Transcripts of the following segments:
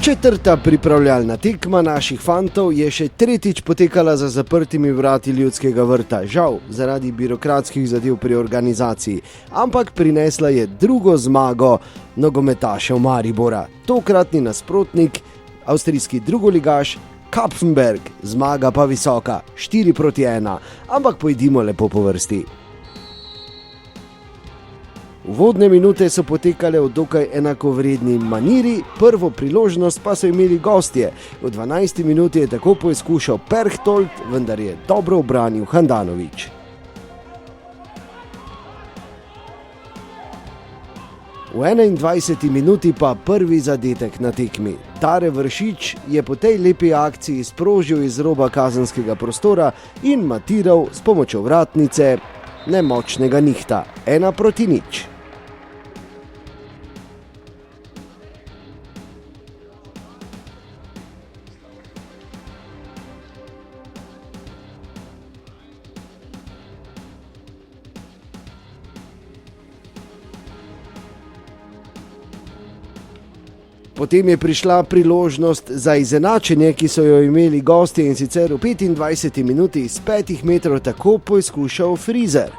Četrta pripravljalna tekma naših fantov je še tretjič potekala za zaprtimi vrati Ljudskega vrta, žal zaradi birokratskih zadev pri organizaciji, ampak prinesla je drugo zmago nogometašev Maribora. Tokratni nasprotnik, avstrijski drugoligaš Kapfenberg, zmaga pa visoka, 4-1, ampak pojdimo lepo po vrsti. Uvodne minute so potekale v dokaj enakovredni maniri, prvo priložnost pa so imeli gostje. V 12. minuti je tako poizkušal Perchtold, vendar je dobro ubranil Handanović. V 21. minuti pa prvi zadetek na tekmi. Dare Vršič je po tej lepi akciji sprožil iz roba kazenskega prostora in matiral s pomočjo vratnice nemočnega Nihta, 1-0. Potem je prišla priložnost za izenačenje, ki so jo imeli gostje, in sicer v 25. minuti iz 5 metrov tako poizkušal Frizer.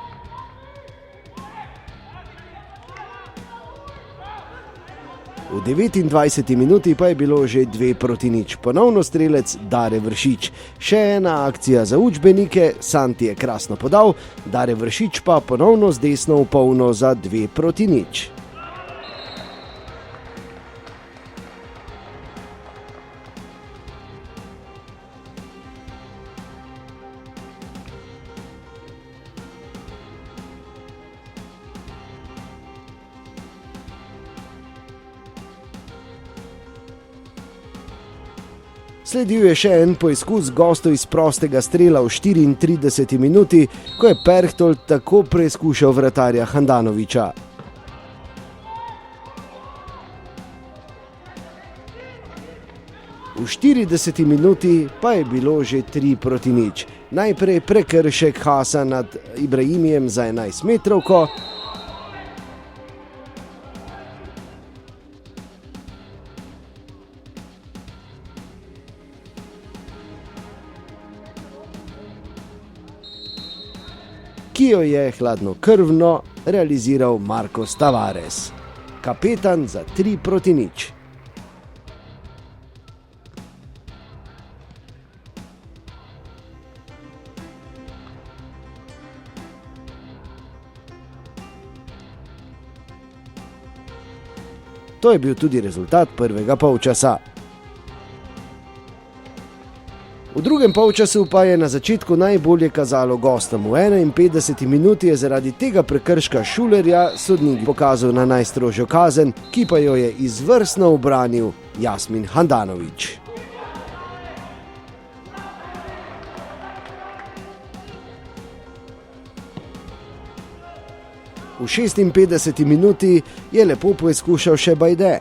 V 29. minuti pa je bilo že 2-0, ponovno strelec Dare Vršič. Še ena akcija za učbenike, Santi je krasno podal, Dare Vršič pa ponovno z desno v polno za 2-0. Sledil je še en poizkus gostov iz prostega strela v 34. minuti, ko je Perchtold tako preizkušal vratarja Handanovića. V 40. minuti pa je bilo že 3-0. Najprej prekršek Hasa nad Ibrahimijem za 11-metrovko, ki jo je hladnokrvno realiziral Marcos Tavares, kapetan za 3-0. To je bil tudi rezultat prvega polčasa. V drugem polčasu pa je na začetku najbolje kazalo gostom. V 51. minuti je zaradi tega prekrška Šulerja sodnik pokazal na najstrožjo kazen, ki pa jo je izvrstno ubranil Jasmin Handanović. V 56. minuti je lepo poizkušal še Bajde.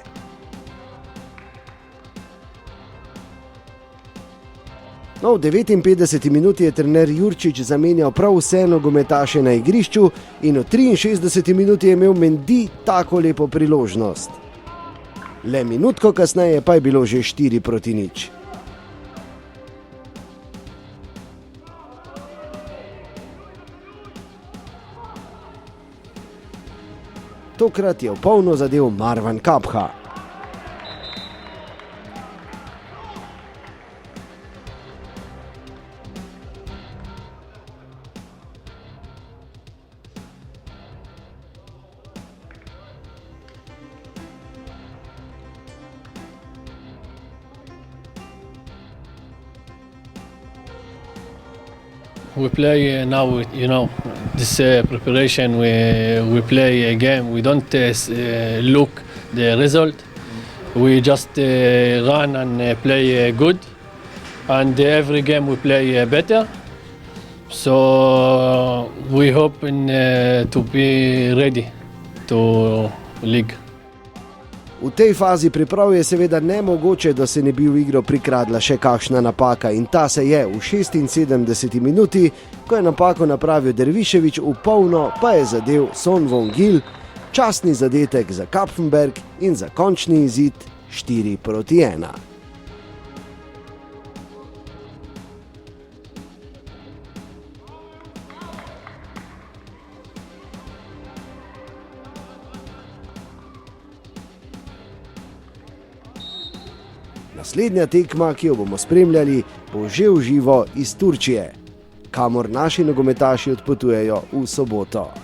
No, v 59. minuti je trener Jurčič zamenjal prav vse nogometaše na igrišču in v 63. minuti je imel Mendy tako lepo priložnost. Le minutko kasneje pa je bilo že 4-0. Tokrat je v polno zadel Marwan Kapha. We play now, this preparation, we play a game. We don't look the result. We just run and play good. And every game we play better. So we hope to be ready to league. V tej fazi priprav je seveda nemogoče, da se ne bi v igro prikradla še kakšna napaka, in ta se je v 76. minuti, ko je napako napravil Dervišević, v polno pa je zadel Son Von Gil, častni zadetek za Kapfenberg in za končni izid 4-1. Naslednja tekma, ki jo bomo spremljali, bo že v živo iz Turčije, kamor naši nogometaši odpotujejo v soboto.